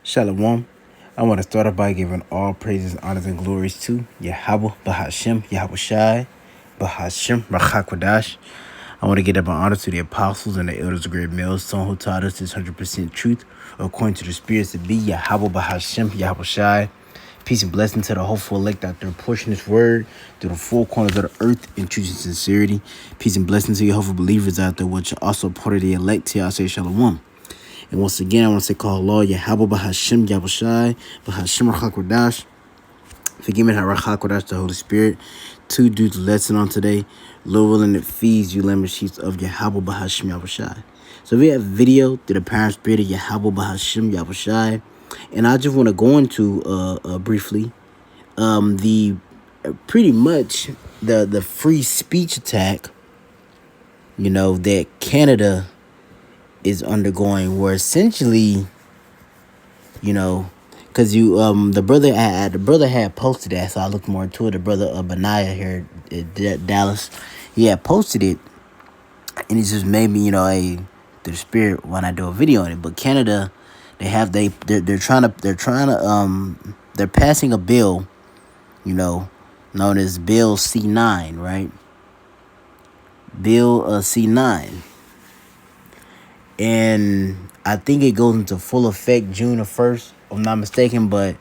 Shalom. I want to start off by giving all praises, honors, and glories to Yahweh, Bahashem, Yahweh Shai, Bahashem, Rachakwadash. I want to give up an honor to the apostles and the elders of great millstone who taught us this 100% truth according to the spirits to be Yahweh, Bahashem, Yahweh Shai. Peace and blessing to the hopeful elect out there portion this word through the four corners of the earth in truth and sincerity. Peace and blessing to your hopeful believers out there, which are also part of the elect. Here I say shalom. And once again, I want to say, call Allah, Yahweh, Bahashem, Yahweh Shai, Bahashem, Rachakwadash. Forgive me, Rachakwadash, the Holy Spirit, to do the lesson on today. Lord willing, it feeds you lemon sheets of Yahweh, Bahashem, Yahweh Shai. So we have video through the parent spirit of Yahweh, Bahashem, Yahweh Shai. And I just want to go into, briefly, the pretty much the free speech attack, that Canada is undergoing, where essentially, because the brother had posted that, so I looked more into it. The brother Benaiah here at Dallas, he had posted it, and it just made me, through the spirit when I do a video on it. But Canada, they're passing a bill, known as Bill C9, right? Bill C9. And I think it goes into full effect June the 1st, if I'm not mistaken. But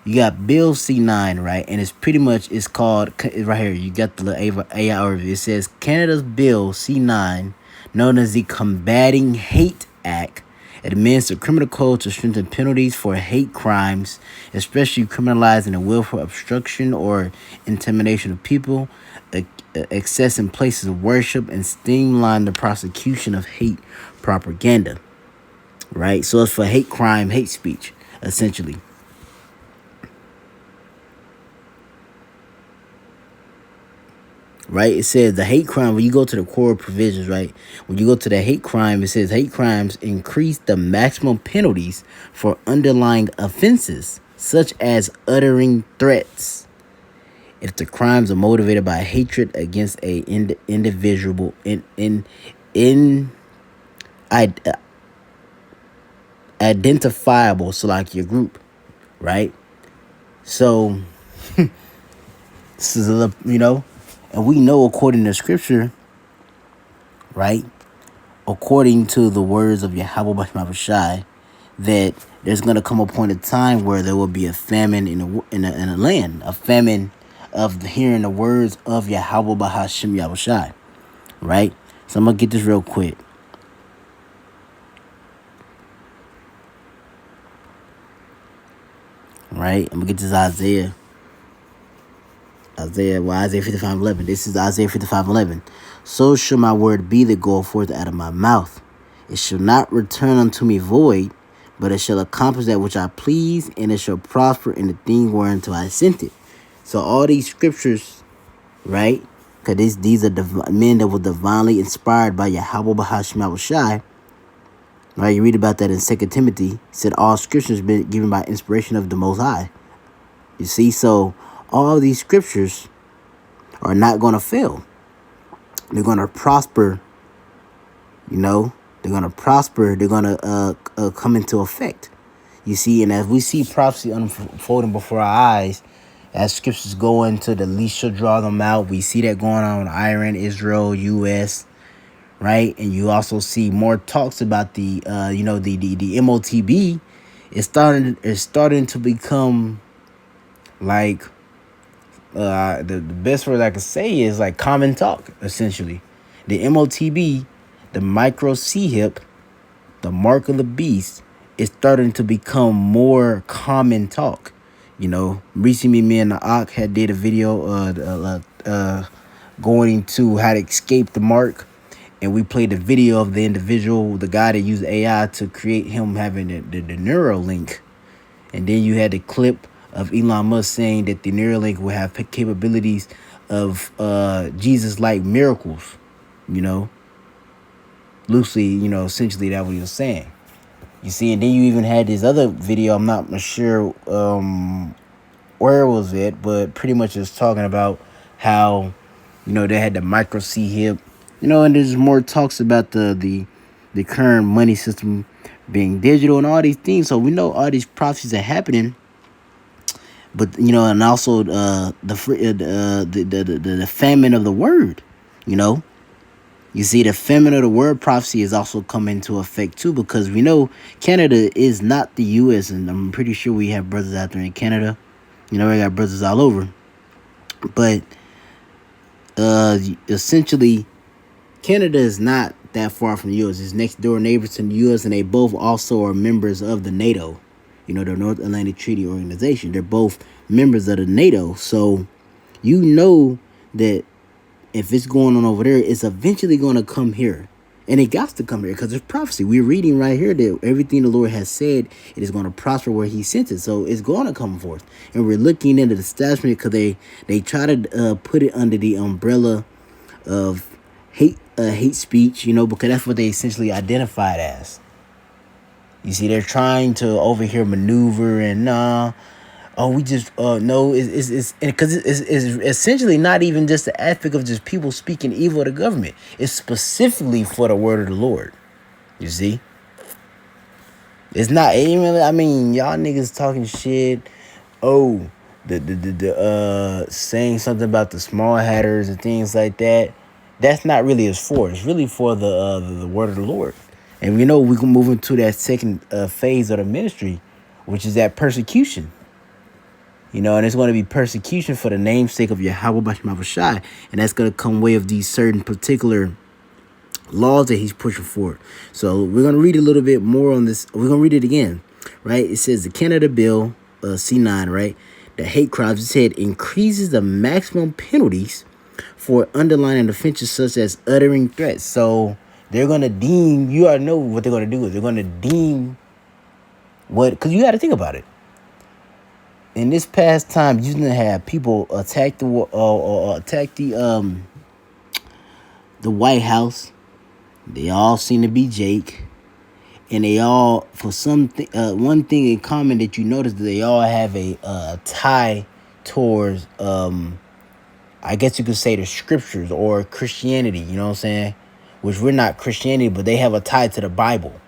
you got Bill C9, right? And it's called, right here, you got the AI overview. It says Canada's Bill C9, known as the Combating Hate Act, amends the criminal code to strengthen penalties for hate crimes, especially criminalizing the willful obstruction or intimidation of people, accessing places of worship, and streamline the prosecution of hate propaganda, right? So it's for hate crime, hate speech, essentially. Right? It says the hate crime, when you go to the core provisions, right? When you go to the hate crime, it says hate crimes increase the maximum penalties for underlying offenses, such as uttering threats, if the crimes are motivated by hatred against a individual identifiable, so like your group, right? So this is and we know according to scripture, right? According to the words of Yahweh Bashma Shai, that there's going to come a point in time where there will be a famine in a land, a famine of hearing the words of Yahweh Bahashem Yahweh Shai, right? So I'm going to get this real quick. Right? I'm going to get this Isaiah 55:11. This is Isaiah 55:11. So shall my word be that goeth forth out of my mouth. It shall not return unto me void, but it shall accomplish that which I please, and it shall prosper in the thing whereunto I sent it. So all these scriptures, right? Because these are men that were divinely inspired by Yahweh Bahashem Yahweh Shai. Right? You read about that in 2 Timothy. It said all scriptures been given by inspiration of the Most High. You see, so all these scriptures are not going to fail. They're going to prosper. They're going to prosper. They're going to come into effect. You see, and as we see prophecy unfolding before our eyes, as scriptures go into the least shall draw them out. We see that going on in Iran, Israel, U.S., right? And you also see more talks about the MOTB. It's starting to become like the best word I could say is like common talk, essentially. The MOTB, the micro C-hip, the mark of the beast, is starting to become more common talk. Recently me and the Ak had did a video going into how to escape the mark, and we played the video of the individual, the guy that used AI to create him having the Neuralink. And then you had the clip of Elon Musk saying that the Neuralink will have capabilities of Jesus-like miracles, loosely, essentially that what he was saying. You see, and then you even had this other video, I'm not sure where was it, but pretty much it's talking about how, they had the micro C hip, and there's more talks about the current money system being digital and all these things. So we know all these prophecies are happening. But and also the famine of the word. You know, you see, the famine of the word prophecy is also coming into effect too, because we know Canada is not the U.S. and I'm pretty sure we have brothers out there in Canada. We got brothers all over, but essentially, Canada is not that far from the U.S. It's next door neighbors to the U.S. and they both also are members of the NATO. The North Atlantic Treaty Organization. They're both members of the NATO, so that if it's going on over there, it's eventually going to come here. And it got to come here because there's prophecy. We're reading right here that everything the Lord has said, it is going to prosper where he sent it. So it's going to come forth. And we're looking into the establishment because they try to put it under the umbrella of hate speech, because that's what they essentially identified as. You see, they're trying to over here maneuver and we just no, it's because it's essentially not even just the aspect of just people speaking evil of the government. It's specifically for the word of the Lord. You see, it's not even. I mean, y'all niggas talking shit. Oh, the saying something about the small hatters and things like that. That's not really as for. It's really for the word of the Lord. And we know we can move into that second phase of the ministry, which is that persecution. And it's going to be persecution for the namesake of Yahweh Bashim Shai. And that's going to come way of these certain particular laws that he's pushing forward. So we're going to read a little bit more on this. We're going to read it again, right? It says the Canada Bill, C9, right? The hate crimes, it said, increases the maximum penalties for underlying offenses such as uttering threats. So they're going to deem, you already know what they're going to do is they're going to deem because you got to think about it. In this past time, you didn't have people attack the White House. They all seem to be Jake, and they all, for one thing in common that you notice, that they all have a tie towards, I guess you could say, the scriptures or Christianity. You know what I'm saying? Which we're not Christianity, but they have a tie to the Bible.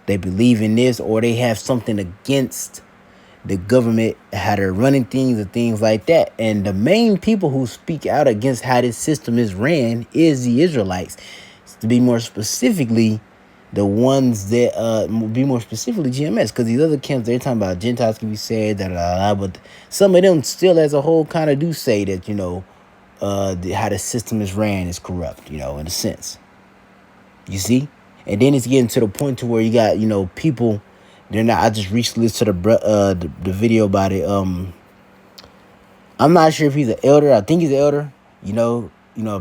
They believe in this, or they have something against the government, how they're running things and things like that. And the main people who speak out against how this system is ran is the Israelites. To be more specifically, the ones that be more specifically GMS, because these other camps, they're talking about Gentiles can be saved, but some of them still as a whole kind of do say that, how the system is ran is corrupt, in a sense. You see? And then it's getting to the point to where you got, people, they're not, I just recently listened to the video about it. I'm not sure if he's an elder. I think he's an elder,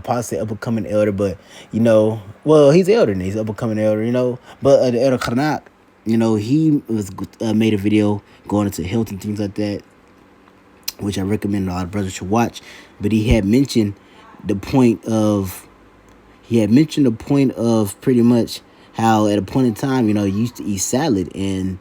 possibly up and coming elder, but, well, he's an elder and he's up and coming elder, but the elder Karnak, he was made a video going into health and things like that, which I recommend a lot of brothers should watch. But he had mentioned the point of pretty much how at a point in time, you used to eat salad and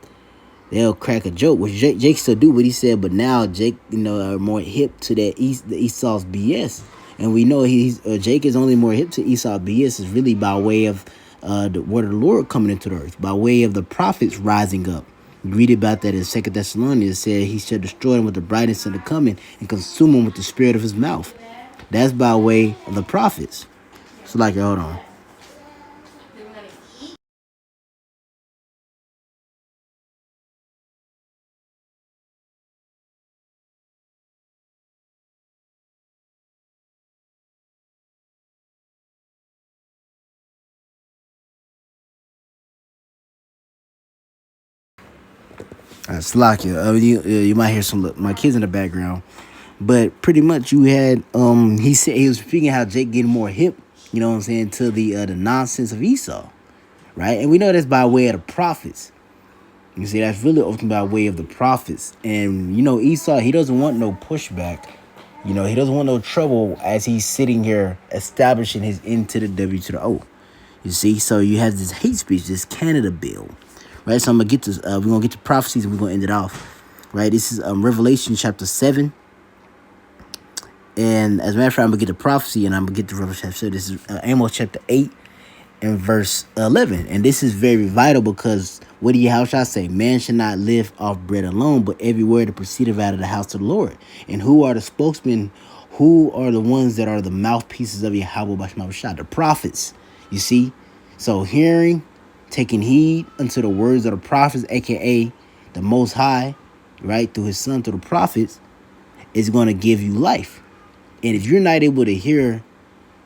they'll crack a joke, which Jake still do what he said, but now Jake, are more hip to that the Esau's BS. And we know Jake is only more hip to Esau's BS is really by way of the word of the Lord coming into the earth, by way of the prophets rising up. You read about that in 2 Thessalonians. It said he shall destroy them with the brightness of the coming and consume them with the spirit of his mouth. That's by way of the prophets. So hold on. Slakia. You might hear some my kids in the background, but pretty much you had he said he was speaking how Jake getting more hip, you know what I'm saying, to the nonsense of Esau, right? And we know that's by way of the prophets. You see, that's really often by way of the prophets. And Esau, he doesn't want no pushback. He doesn't want no trouble as he's sitting here establishing his N to the W to the O. You see, so you have this hate speech, this Canada bill. Right, so I'm gonna get to we're gonna get to prophecies and we're gonna end it off. Right, this is Revelation chapter 7, and as a matter of fact, I'm gonna get to prophecy and I'm gonna get to Revelation chapter 7. This is Amos chapter 8, in verse 11. And this is very vital because what do Yahushua say? Man should not live off bread alone, but every word that proceedeth out of the house of the Lord. And who are the spokesmen? Who are the ones that are the mouthpieces of Yahweh Bashmashah? The prophets. You see? So hearing, taking heed unto the words of the prophets, aka the Most High, right, through his son, through the prophets, is going to give you life. And if you're not able to hear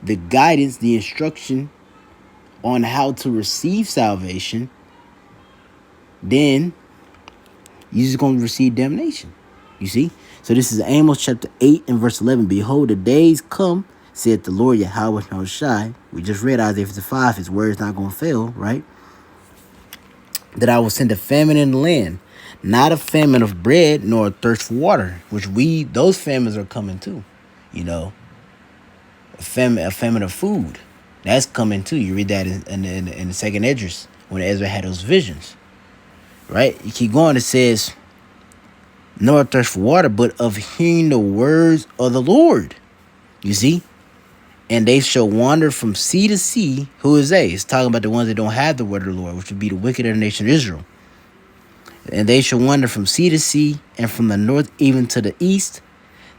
the guidance, the instruction on how to receive salvation, then you're just going to receive damnation. You see? So this is Amos chapter 8 and verse 11. Behold, the days come, said the Lord Yahweh Shai. We just read Isaiah 55. His word is not going to fail, right? That I will send a famine in the land, not a famine of bread, nor a thirst for water, which those famines are coming too. You know, a famine of food, that's coming too. You read that in the second Esdras when Ezra had those visions, right? You keep going. It says, nor a thirst for water, but of hearing the words of the Lord. You see? And they shall wander from sea to sea. Who is they? It's talking about the ones that don't have the word of the Lord, which would be the wicked of the nation of Israel. And they shall wander from sea to sea, and from the north even to the east.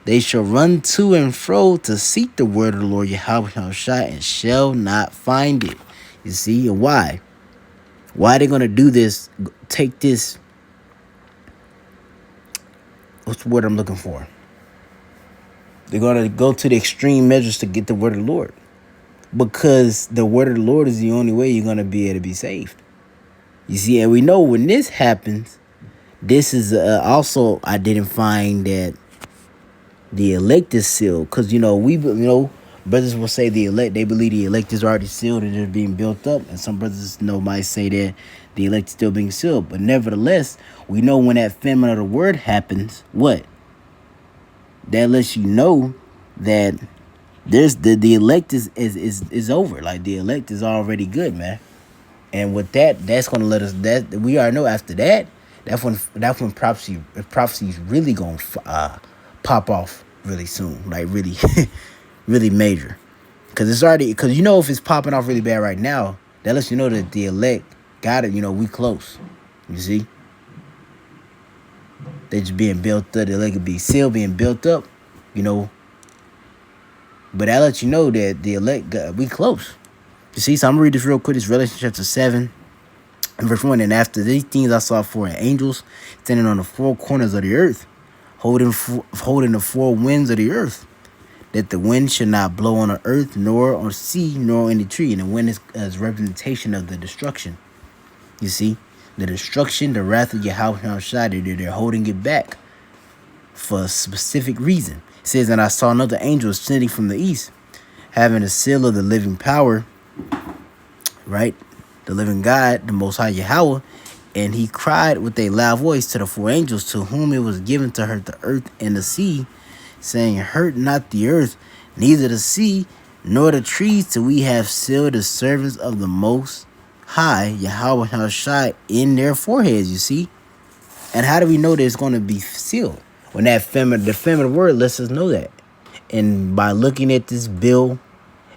They shall run to and fro to seek the word of the Lord Yahweh Shai, and shall not find it. You see? And why? Why are they going to do this? Take this. What's the word I'm looking for? They're going to go to the extreme measures to get the word of the Lord. Because the word of the Lord is the only way you're going to be able to be saved. You see, and we know when this happens, this is also identifying that the elect is sealed. Because, brothers will say the elect, they believe the elect is already sealed and they're being built up. And some brothers might say that the elect is still being sealed. But nevertheless, we know when that famine of the word happens, what? That lets you know that there's the elect is over. Like the elect is already good, man. And with that, that's gonna let us that we already know after that, that's when prophecy is really gonna pop off really soon, like really really major. Because it's already if it's popping off really bad right now, that lets you know that the elect got it. We close. You see. They just being built up. The elect could be sealed, being built up, But that lets you know that the elect, we close. You see, so I'm going to read this real quick. It's Revelation chapter 7 and verse 1. And after these things I saw 4 angels standing on the 4 corners of the earth, holding the 4 winds of the earth, that the wind should not blow on the earth, nor on sea, nor on any tree. And the wind is representation of the destruction. You see? The destruction, the wrath of Yahweh Shai, they're holding it back for a specific reason. It says, and I saw another angel ascending from the east, having a seal of the living power, right? The living God, the Most High Yahweh. And he cried with a loud voice to the 4 angels to whom it was given to hurt the earth and the sea, saying, hurt not the earth, neither the sea, nor the trees, till we have sealed the servants of the Most High Yahweh Shai in their foreheads. You see, and how do we know that it's going to be sealed? When the feminine word lets us know that, and by looking at this bill,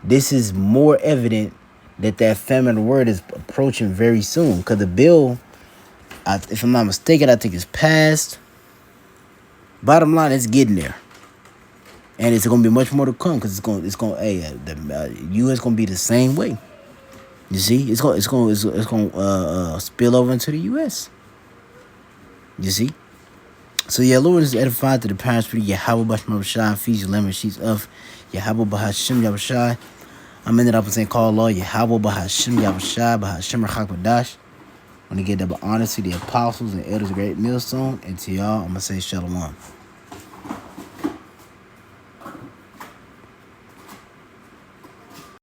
this is more evident that feminine word is approaching very soon. Because the bill, if I'm not mistaken, I think it's passed. Bottom line, it's getting there, and it's going to be much more to come because the U.S. going to be the same way. You see, it's going to spill over into the U.S. You see, so Lord is edified to the parents for Yahweh Bashma Shai, feeds your lemon sheets of Yahweh Bahashim Yahushai. I'm ended up saying call Lord Yahweh Bahashim Yahushai Bahashim Rachakbadash. I want to give double honor to the apostles and elders of Great Millstone, and to y'all, I'm gonna say Shalom.